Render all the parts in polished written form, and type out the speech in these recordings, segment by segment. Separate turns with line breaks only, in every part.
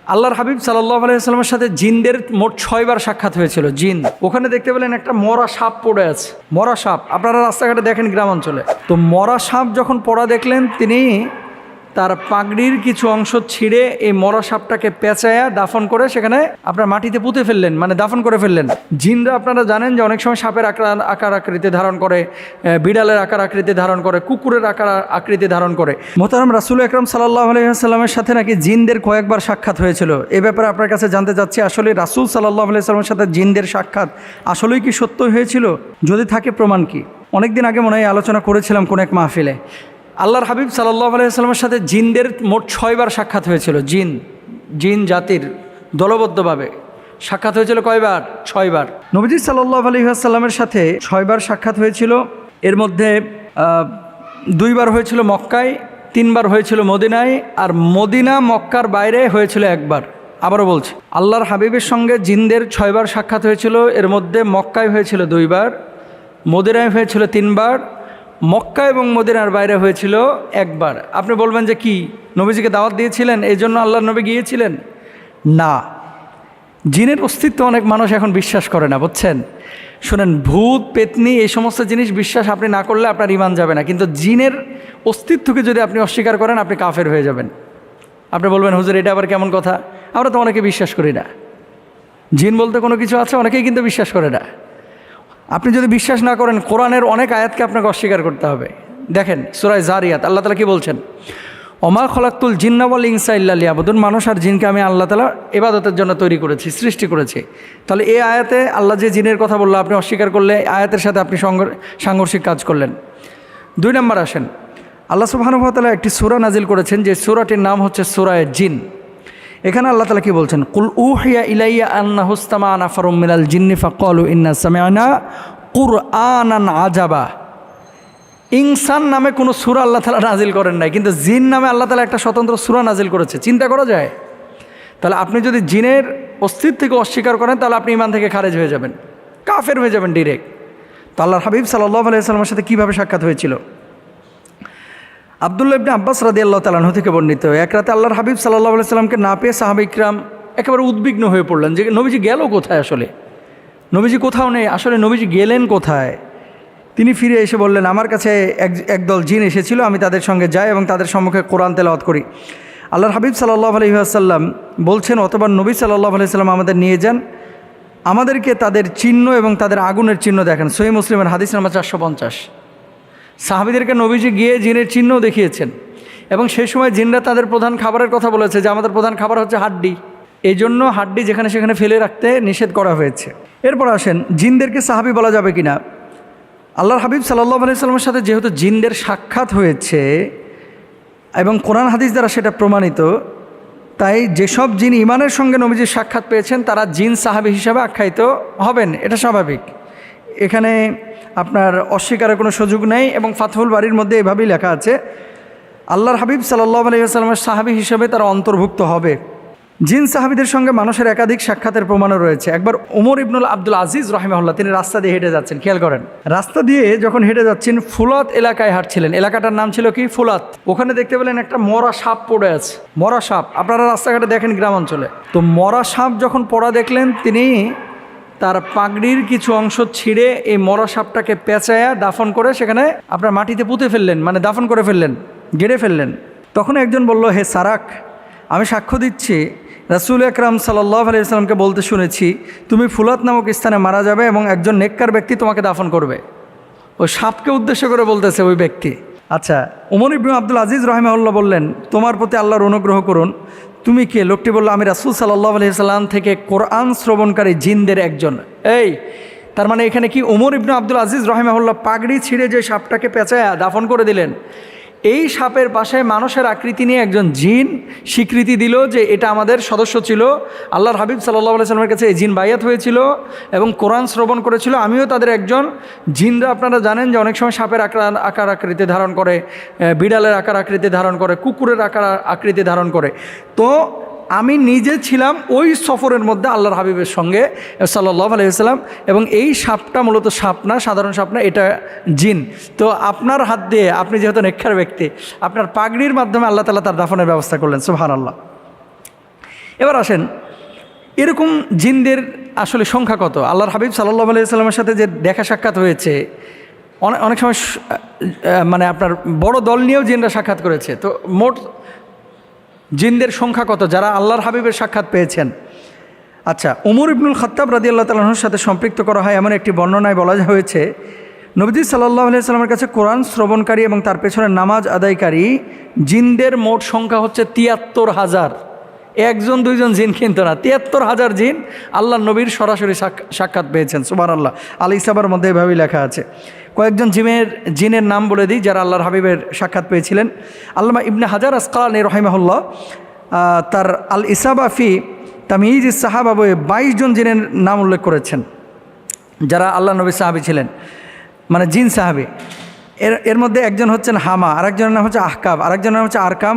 আল্লাহর হাবিব সাল্লাল্লাহু আলাইহি ওয়াসাল্লামের সাথে জিনদের মোট 6 বার সাক্ষাৎ হয়েছিল। জিন ওখানে দেখতে পেলেন একটা মরা সাপ পড়ে আছে। মরা সাপ আপনারা রাস্তাঘাটে দেখেন গ্রামাঞ্চলে। তো মরা সাপ যখন পড়া দেখলেন, তিনি তার পাগড়ির কিছু অংশ ছিঁড়ে এই মরা সাপটাকে পেঁচায়া দাফন করে সেখানে আপনার মাটিতে পুঁতে ফেললেন, মানে দাফন করে ফেললেন। জিনরা আপনারা জানেন যে অনেক সময় সাপের আকার আকৃতি ধারণ করে, বিড়ালের আকার আকৃতি ধারণ করে, কুকুরের আকার আকৃতি ধারণ করে। মোহতারাম রাসূল আকরাম সাল্লাল্লাহু আলাইহি ওয়াসাল্লামের সাথে নাকি জিনদের কয়েকবার সাক্ষাৎ হয়েছিল। এ ব্যাপারে আপনার কাছে জানতে চাচ্ছি, আসলে রাসূল সাল্লাল্লাহু আলাইহি ওয়াসাল্লামের সাথে জিনদের সাক্ষাৎ আসলেই কি সত্য হয়েছিল? যদি থাকে প্রমাণ কি? অনেকদিন আগে মনে হয় আলোচনা করেছিলাম কোন এক মাহফিলে। আল্লাহর হাবিব সাল্লাল্লাহু আলাইহি ওয়াসাল্লামের সাথে জিনদের মোট 6 বার সাক্ষাৎ হয়েছিল। জিন জাতির দলবদ্ধভাবে সাক্ষাৎ হয়েছিল কয়বার? 6 বার। নবীজি সাল্লাল্লাহু আলাইহি ওয়াসাল্লামের সাথে 6 বার সাক্ষাৎ হয়েছিল। এর মধ্যে 2 বার হয়েছিল মক্কায়, 3 বার হয়েছিল মদিনায়, আর মদিনা মক্কার বাইরে হয়েছিল 1 বার। আবারও বলছি, আল্লাহর হাবিবের সঙ্গে জিনদের 6 বার সাক্ষাৎ হয়েছিল। এর মধ্যে মক্কায় হয়েছিল 2 বার, মদিনায় হয়েছিল 3 বার, মক্কা এবং মদিনার বাইরে হয়েছিল 1 বার। আপনি বলবেন যে কি, নবীজিকে দাওয়াত দিয়েছিলেন এই জন্য আল্লাহর নবী গিয়েছিলেন? না, জিনের অস্তিত্ব অনেক মানুষ এখন বিশ্বাস করে না, বুঝছেন? শুনেন, ভূত পেতনি এই সমস্ত জিনিস বিশ্বাস আপনি না করলে আপনার ঈমান যাবে না, কিন্তু জিনের অস্তিত্বকে যদি আপনি অস্বীকার করেন আপনি কাফের হয়ে যাবেন। আপনি বলবেন হুজুর এটা আবার কেমন কথা? আমরা তো অনেকে বিশ্বাস করি না, জিন বলতে কোনো কিছু আছে, অনেকেই কিন্তু বিশ্বাস করে না। আপনি যদি বিশ্বাস না করেন, কোরআনের অনেক আয়াতকে আপনাকে অস্বীকার করতে হবে। দেখেন সূরা যারিয়াত আল্লাহ তাআলা কি বলছেন? ওমা খলাকতুল জিন্না ওয়াল ইনসা ইল্লা লিয়াবুদুন, মানুষ আর জিনকে আমি আল্লাহ তাআলা ইবাদতের জন্য তৈরি করেছি, সৃষ্টি করেছি। তাহলে এই আয়াতে আল্লাহ যে জিনের কথা বললো, আপনি অস্বীকার করলে আয়াতের সাথে আপনি সাংঘর্ষিক কাজ করলেন। 2 নম্বর আসেন, আল্লাহ সুবহানাহু ওয়া তাআলা একটি সূরা নাজিল করেছেন, যে সূরাটির নাম হচ্ছে সূরা জিন। এখানে আল্লাহ তাআলা কি বলছেন? কুল উহিয়া ইলাইয়া আন্নাহু ইসতামা নাফারুম মিনাল জিন্নি ফাকালু ইন্না সামি'না কুরআনান আজাবা। ইনসান নামে কোনো সূরা আল্লাহ তাআলা নাজিল করেন নাই, কিন্তু জিন নামে আল্লাহ তাআলা একটা স্বতন্ত্র সূরা নাজিল করেছে। চিন্তা করা যায়? তাহলে আপনি যদি জিনের অস্তিত্বকে অস্বীকার করেন তাহলে আপনি ঈমান থেকে খারেজ হয়ে যাবেন, কাফের হয়ে যাবেন ডিরেক্ট। তো আল্লাহর হাবিব সাল্লাল্লাহু আলাইহি ওয়াসাল্লামের সাথে কীভাবে সাক্ষাৎ হয়েছিল? আব্দুল্লাহ ইবনে আব্বাস রাদিয়াল্লাহু তাআলা আনহু থেকে বর্ণিত, এক রাতে আল্লাহর হাবিব সাল্লাল্লাহু আলাইহি ওয়াসাল্লামকে না পেয়ে সাহাবা ইকরাম একেবারে উদ্বিগ্ন হয়ে পড়লেন যে নবীজি গেল কোথায়? আসলে নবীজি কোথাও নেই, আসলে নবীজি গেলেন কোথায়? তিনি ফিরে এসে বললেন, আমার কাছে একদল জিন এসেছিল, আমি তাদের সঙ্গে যাই এবং তাদের সম্মুখে কোরআন তেলাওয়াত করি। আল্লাহর হাবিব সাল্লাল্লাহু আলাইহি ওয়াসাল্লাম বলছেন, অতঃপর নবী সাল্লাল্লাহু আলাইহি ওয়াসাল্লাম আমাদের নিয়ে যান, আমাদেরকে তাদের চিহ্ন এবং তাদের আগুনের চিহ্ন দেখেন। সহিহ মুসলিমের হাদিস নাম্বার 450। সাহাবীদেরকে নবীজি গিয়ে জিনের চিহ্নও দেখিয়েছেন, এবং সেই সময় জিনরা তাদের প্রধান খাবারের কথা বলেছে যে আমাদের প্রধান খাবার হচ্ছে হাড্ডি, এই জন্য হাড্ডি যেখানে সেখানে ফেলে রাখতে নিষেধ করা হয়েছে। এরপর আসেন, জিনদেরকে সাহাবী বলা যাবে কিনা? আল্লাহর হাবিব সাল্লাল্লাহু আলাইহি ওয়াসাল্লামের সাথে যেহেতু জিনদের সাক্ষাৎ হয়েছে এবং কোরআন হাদিস দ্বারা সেটা প্রমাণিত, তাই যেসব জিন ইমানের সঙ্গে নবীজির সাক্ষাৎ পেয়েছেন তারা জিন সাহাবী হিসাবে আখ্যায়িত হবেন, এটা স্বাভাবিক। এখানে আপনার অস্বীকারের কোনো সুযোগ নেই, এবং ফাতহুল বারীর মধ্যে এভাবেই লেখা আছে, আল্লাহর হাবিব সাল্লাল্লাহু আলাইহি ওয়াসাল্লামের সাহাবী হিসেবে তারা অন্তর্ভুক্ত হবে। জিন সাহাবীদের সঙ্গে মানুষের একাধিক সাক্ষাতের প্রমাণও রয়েছে। একবার ওমর ইবনুল আব্দুল আজিজ রাহিমাহুল্লাহ তিনি রাস্তা দিয়ে হেঁটে যাচ্ছেন, খেয়াল করেন, রাস্তা দিয়ে যখন হেঁটে যাচ্ছেন ফুলাত এলাকায় হাঁটছিলেন। এলাকাটার নাম ছিল কি? ফুলাত। ওখানে দেখতে পেলেন একটা মরা সাপ পড়ে আছে। মরা সাপ আপনারা রাস্তাঘাটে দেখেন গ্রামাঞ্চলে। তো মরা সাপ যখন পড়া দেখলেন, তিনি তার পাগড়ির কিছু অংশ ছিঁড়ে এই মরা সাপটাকে পেঁচায়া দাফন করে সেখানে আপনার মাটিতে পুঁতে ফেললেন, মানে দাফন করে ফেললেন, গেড়ে ফেললেন। তখন একজন বলল, হে সারাক, আমি সাক্ষ্য দিচ্ছি রাসূল আকরাম সাল্লাল্লাহু আলাইহি ওয়াসাল্লামকে বলতে শুনেছি তুমি ফুলাত নামক স্থানে মারা যাবে এবং একজন নেককার ব্যক্তি তোমাকে দাফন করবে। ওই সাপকে উদ্দেশ্য করে বলতেছে ওই ব্যক্তি। আচ্ছা, ওমর ইবনে আব্দুল আজিজ রাহিমাহুল্লাহ বললেন, তোমার প্রতি আল্লাহর অনুগ্রহ করুন, তুমি কে? লোকটি বলল, আমি রাসূল সাল্লাল্লাহু আলাইহি ওয়াসাল্লাম থেকে কোরআন শ্রবণকারী জিনদের একজন। এই তার মানে এখানে কি ওমর ইবনে আব্দুল আজিজ রাহিমাহুল্লাহ পাগড়ি ছিঁড়ে যে সাপটাকে পেঁচায়া দাফন করে দিলেন, এই সাপের পাশে মানুষের আকৃতি নিয়ে একজন জিন স্বীকৃতি দিল যে এটা আমাদের সদস্য ছিল। আল্লাহর হাবিব সাল্লাল্লাহু আলাইহি ওয়াসাল্লামের কাছে এই জিন বাইয়াত হয়েছিল এবং কোরআন শ্রবণ করেছিল, আমিও তাদের একজন। জিনরা আপনারা জানেন যে অনেক সময় সাপের আকার আকৃতি ধারণ করে, বিড়ালের আকার আকৃতি ধারণ করে, কুকুরের আকার আকৃতি ধারণ করে। তো আমি নিজে ছিলাম ওই সফরের মধ্যে আল্লাহর হাবিবের সঙ্গে সাল্লাল্লাহু আলাইহি ওয়াসাল্লাম, এবং এই সাপটা মূলত সাপ না, সাধারণ সাপ না, এটা জিন। তো আপনার হাত দিয়ে, আপনি যেহেতু নেককার ব্যক্তি, আপনার পাগড়ির মাধ্যমে আল্লাহ তাআলা তার দাফনের ব্যবস্থা করলেন। সুবহানাল্লাহ। এবার আসেন, এরকম জিনদের আসলে সংখ্যা কত? আল্লাহর হাবিব সাল্লাল্লাহু আলাইহি সাল্লামের সাথে যে দেখা সাক্ষাৎ হয়েছে, অনেক সময় মানে আপনার বড় দল নিয়েও জিনরা সাক্ষাৎ করেছে। তো মোট জিনদের সংখ্যা কত যারা আল্লাহর হাবিবের সাক্ষাৎ পেয়েছেন? আচ্ছা, উমর ইবনুল খাত্তাব রাদিয়াল্লাহু তাআলা আনহুর সাথে সম্পৃক্ত করা হয় এমন একটি বর্ণনায় বলা হয়েছে, নবীজি সাল্লাল্লাহু আলাইহি সাল্লামের কাছে কোরআন শ্রবণকারী এবং তার পেছনে নামাজ আদায়কারী জিনদের মোট সংখ্যা হচ্ছে ৭৩,০০০। একজন দুইজন জিন কিন্তু না, ৭৩,০০০ জিন আল্লাহ নবীর সরাসরি সাক্ষাৎ পেয়েছেন। সুবহানাল্লাহ। আল ইসাবার মধ্যে এভাবেই লেখা আছে। কয়েকজন জিনের নাম বলে দিই যারা আল্লাহর হাবিবের সাক্ষাৎ পেয়েছিলেন। আল্লামা ইবনে হাজার আসকালানী রাহিমাহুল্লাহ তার আল ইসাবা ফি তামিজ সাহাবা বইয়ে ২২ জন জিনের নাম উল্লেখ করেছেন যারা আল্লাহ নবীর সাহাবী ছিলেন, মানে জিন সাহাবী। এর মধ্যে একজন হচ্ছেন হামা, আরেকজনের নাম হচ্ছে আহকাব, আরেকজনের নাম হচ্ছে আরকাম,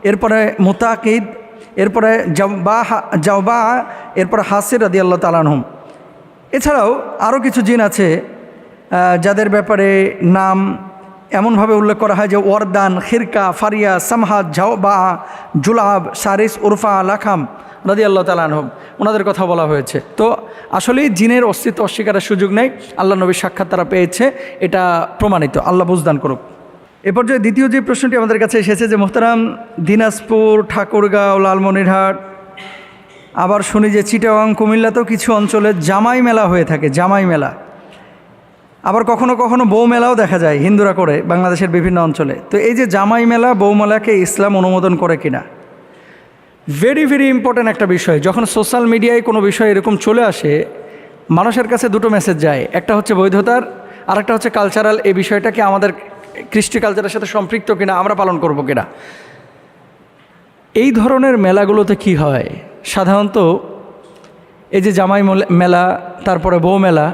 এরপরে মুতাকিদ, এরপরে জাওবা, এরপরে হাসির রাদিয়াল্লাহু তাআলা আনহুম। এছাড়াও আরও কিছু জিন আছে যাদের ব্যাপারে নাম এমনভাবে উল্লেখ করা হয় যে ওয়ারদান, খিরকা, ফারিয়া, সামহাদ, জাওবা, জুলাব, সারিস, উরফা, লাখাম রাদিয়াল্লাহু তাআলা আনহুম, ওনাদের কথা বলা হয়েছে। তো আসলেই জিনের অস্তিত্ব অস্বীকারের সুযোগ নেই, আল্লাহ নবীর সাক্ষাৎ তারা পেয়েছে, এটা প্রমাণিত। আল্লাহ বুঝদান করুক। এ পর্যায়ে দ্বিতীয় যে প্রশ্নটি আমাদের কাছে এসেছে যে মোহতারাম, দিনাজপুর, ঠাকুরগাঁও, লালমনিরহাট, আবার শুনি যে চিটাগাং, কুমিল্লাতেও কিছু অঞ্চলে জামাই মেলা হয়ে থাকে, জামাই মেলা। আবার কখনো কখনো বউ মেলাও দেখা যায় হিন্দুরা করে বাংলাদেশের বিভিন্ন অঞ্চলে। তো এই যে জামাই মেলা, বউ মেলাকে ইসলাম অনুমোদন করে কিনা? ভেরি ভেরি ইম্পর্ট্যান্ট একটা বিষয়। যখন সোশ্যাল মিডিয়ায় কোনো বিষয় এরকম চলে আসে, মানুষের কাছে দুটো মেসেজ যায়, একটা হচ্ছে বৈধতার, আরেকটা হচ্ছে কালচারাল। এই বিষয়টাকে আমাদের কৃষ্টি কালচারের সাথে সম্পৃক্ত কিনা, আমরা পালন করব কিনা। এই ধরনের মেলাগুলোতে কি হয় সাধারণত, এই যে জামাই মেলা, তারপরে বউ মেলা,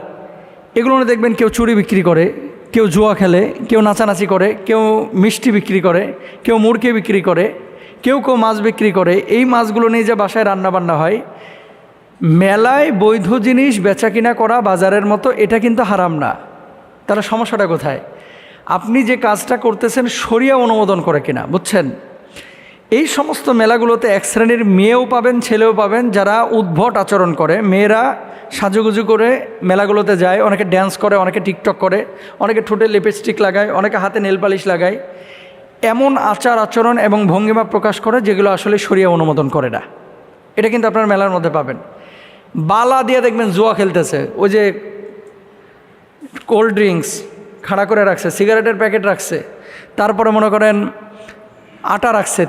এগুলো দেখবেন কেউ চুড়ি বিক্রি করে, কেউ জুয়া খেলে, কেউ নাচানাচি করে, কেউ মিষ্টি বিক্রি করে, কেউ মুরগি বিক্রি করে, কেউ কেউ মাছ বিক্রি করে। এই মাছগুলো নিয়ে যে বাসায় রান্নাবান্না হয়, মেলায় বৈধ জিনিস বেচা কিনা করা বাজারের মতো, এটা কিন্তু হারাম না। তাহলে সমস্যাটা কোথায়? আপনি যে কাজটা করতেছেন শরিয়া অনুমোদন করে কিনা, বুঝছেন? এই সমস্ত মেলাগুলোতে এক শ্রেণীর মেয়েও পাবেন, ছেলেও পাবেন যারা উদ্ভট আচরণ করে। মেয়েরা সাজুগুজু করে মেলাগুলোতে যায়, অনেকে ড্যান্স করে, অনেকে টিকটক করে, অনেকে ঠোঁটে লিপস্টিক লাগায়, অনেকে হাতে নেল পালিশ লাগায়। এমন আচার আচরণ এবং ভঙ্গিমা প্রকাশ করে যেগুলো আসলে শরিয়া অনুমোদন করে না। এটা কিন্তু আপনার মেলার মধ্যে পাবেন। বালা দিয়ে দেখবেন জুয়া খেলতেছে, ওই যে কোল্ড ড্রিঙ্কস খাড়া করে রাখছে, সিগারেটের প্যাকেট রাখছে, তারপরে মনে করেন আটা রাখছে,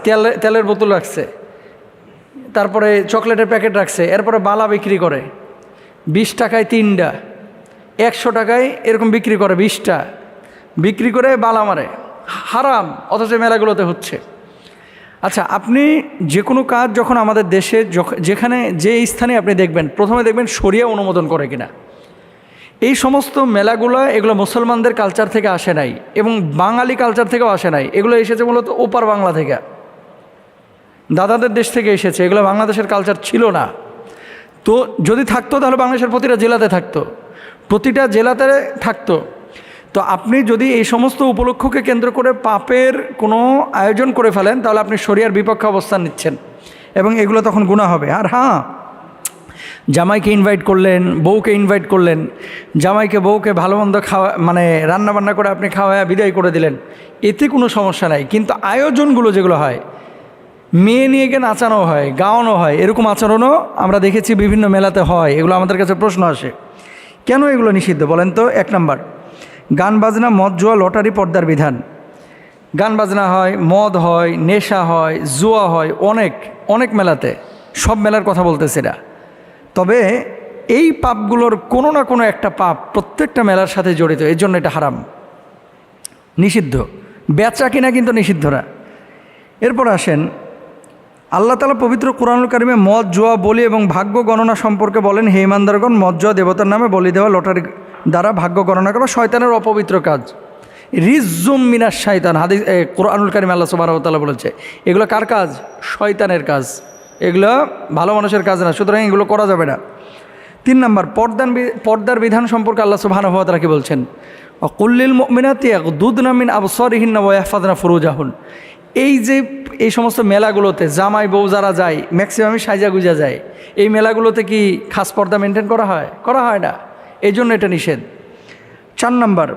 তেলের বোতল রাখছে, তারপরে চকলেটের প্যাকেট রাখছে, এরপরে বালা বিক্রি করে 20 টাকায় 3টা, 100 টাকায় এরকম বিক্রি করে 20টা, বিক্রি করে বালা মারে। হারাম, অথচ মেলাগুলোতে হচ্ছে। আচ্ছা, আপনি যে কোনো কাজ যখন আমাদের দেশে যেখানে যে স্থানে আপনি দেখবেন, প্রথমে দেখবেন শরিয়া অনুমোদন করে কিনা। এই সমস্ত মেলাগুলো এগুলো মুসলমানদের কালচার থেকে আসে নাই এবং বাঙালি কালচার থেকেও আসে নাই। এগুলো এসেছে মূলত ওপার বাংলা থেকে, দাদাদের দেশ থেকে এসেছে। এগুলো বাংলাদেশের কালচার ছিল না। তো যদি থাকতো তাহলে বাংলাদেশের প্রতিটা জেলাতে থাকতো, প্রতিটা জেলাতে থাকতো। তো আপনি যদি এই সমস্ত উপলক্ষকে কেন্দ্র করে পাপের কোনো আয়োজন করে ফেলেন, তাহলে আপনি শরিয়ার বিপক্ষে অবস্থান নিচ্ছেন এবং এগুলো তখন গুনাহ হবে। আর হ্যাঁ, জামাইকে ইনভাইট করলেন, বউকে ইনভাইট করলেন, জামাইকে বউকে ভালো মন্দ খাওয়া, মানে রান্নাবান্না করে আপনি খাওয়া বিদায় করে দিলেন, এতে কোনো সমস্যা নাই। কিন্তু আয়োজনগুলো যেগুলো হয়, মেয়ে নিয়ে গিয়ে নাচানো হয়, গাওয়ানো হয়, এরকম আচরণও আমরা দেখেছি বিভিন্ন মেলাতে হয়। এগুলো আমাদের কাছে প্রশ্ন আসে, কেন এগুলো নিষিদ্ধ বলেন তো? 1 নাম্বার, গান বাজনা, মদ, জুয়া, লটারি, পর্দার বিধান। গান বাজনা হয়, মদ হয়, নেশা হয়, জুয়া হয় অনেক অনেক মেলাতে, সব মেলার কথা বলতেছি না। তবে এই পাপগুলোর কোনো না কোনো একটা পাপ প্রত্যেকটা মেলার সাথে জড়িত, এর জন্য এটা হারাম, নিষিদ্ধ। বেচা কিনা কিন্তু নিষিদ্ধ না। এরপর আসেন, আল্লাহ তাআলা পবিত্র কোরআনুল কারিমে মদ, জুয়া, বলি এবং ভাগ্য গণনা সম্পর্কে বলেন, হে ইমানদারগণ, মদ, জুয়া, দেবতার নামে বলি দেওয়া, লটারি দ্বারা ভাগ্য গণনা করা শয়তানের অপবিত্র কাজ। রিজ্জুম মিনাশ শয়তান, হাদিস কোরআনুল কারিমে আল্লাহ সুবহানাহু ওয়া তাআলা বলেছে। এগুলো কার কাজ? শয়তানের কাজ, এগুলো ভালো মানুষের কাজ না, সুতরাং এগুলো করা যাবে না। 3 নাম্বার, পর্দার বিধান সম্পর্কে আল্লাহ সুবহানাহু ওয়া তাআলা কি বলছেন? কুল্লিল মুমিনাতি ইয়াগদুদনা মিন আবসারিহিন্না ওয়া ইয়াহফাযনা ফুরুজাহুন। এই যে এই সমস্ত মেলাগুলোতে জামাই বউ যারা যায় ম্যাক্সিমামই সাইজা গুজা যায়, এই মেলাগুলোতে কি খাস পর্দা মেনটেন করা হয়? করা হয় না, এই জন্য এটা নিষেধ। 4 নাম্বার,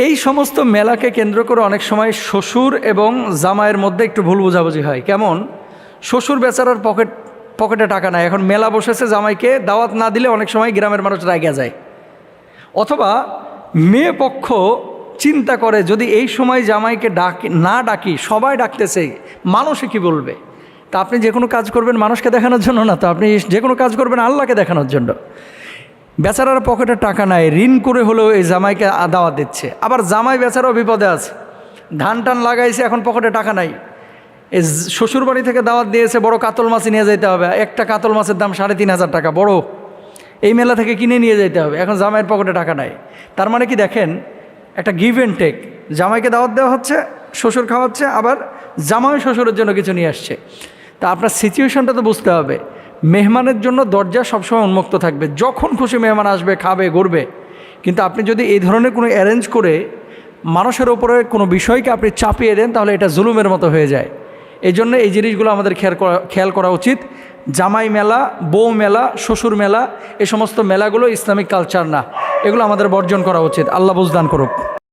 এই সমস্ত মেলাকে কেন্দ্র করে অনেক সময় শ্বশুর এবং জামাইয়ের মধ্যে একটু ভুল বোঝাবুঝি হয়। কেমন? শ্বশুর বেচারার পকেটে টাকা নাই, এখন মেলা বসেছে, জামাইকে দাওয়াত না দিলে অনেক সময় গ্রামের মানুষ রাগিয়া যায়। অথবা মেয়ে পক্ষ চিন্তা করে যদি এই সময় জামাইকে না ডাকি, সবাই ডাকতেছে, মানুষে কি বলবে? তা আপনি যে কোনো কাজ করবেন মানুষকে দেখানোর জন্য না, তো আপনি যে কোনো কাজ করবেন আল্লাহকে দেখানোর জন্য। বেচারার পকেটে টাকা নাই, ঋণ করে হলেও এই জামাইকে দাওয়াত দিচ্ছে। আবার জামাই বেচারাও বিপদে আছে, ধান টান লাগাইছে, এখন পকেটে টাকা নাই। এই শ্বশুরবাড়ি থেকে দাওয়াত দিয়েছে, বড় কাতল মাছ নিয়ে যেতে হবে, একটা কাতল মাছের দাম 3,500 টাকা বড়, এই মেলা থেকে কিনে নিয়ে যেতে হবে, এখন জামাইয়ের পকেটে টাকা নাই। তার মানে কি দেখেন, একটা গিভ অ্যান্ড টেক, জামাইকে দাওয়াত দেওয়া হচ্ছে, শ্বশুর খাওয়াচ্ছে, আবার জামাই শ্বশুরের জন্য কিছু নিয়ে আসছে। তা আপনার সিচুয়েশনটা তো বুঝতে হবে। মেহমানের জন্য দরজা সবসময় উন্মুক্ত থাকবে, যখন খুশি মেহমান আসবে, খাবে, ঘুরবে। কিন্তু আপনি যদি এই ধরনের কোনো অ্যারেঞ্জ করে মানুষের ওপরে কোনো বিষয়কে আপনি চাপিয়ে দেন, তাহলে এটা জুলুমের মতো হয়ে যায়। এই জন্য এই জিনিসগুলো আমাদের খেয়াল করা উচিত। জামাই মেলা, বউ মেলা, শ্বশুর মেলা, এই সমস্ত মেলাগুলো ইসলামিক কালচার না, এগুলো আমাদের বর্জন করা উচিত। আল্লাহ বুঝদান করুক।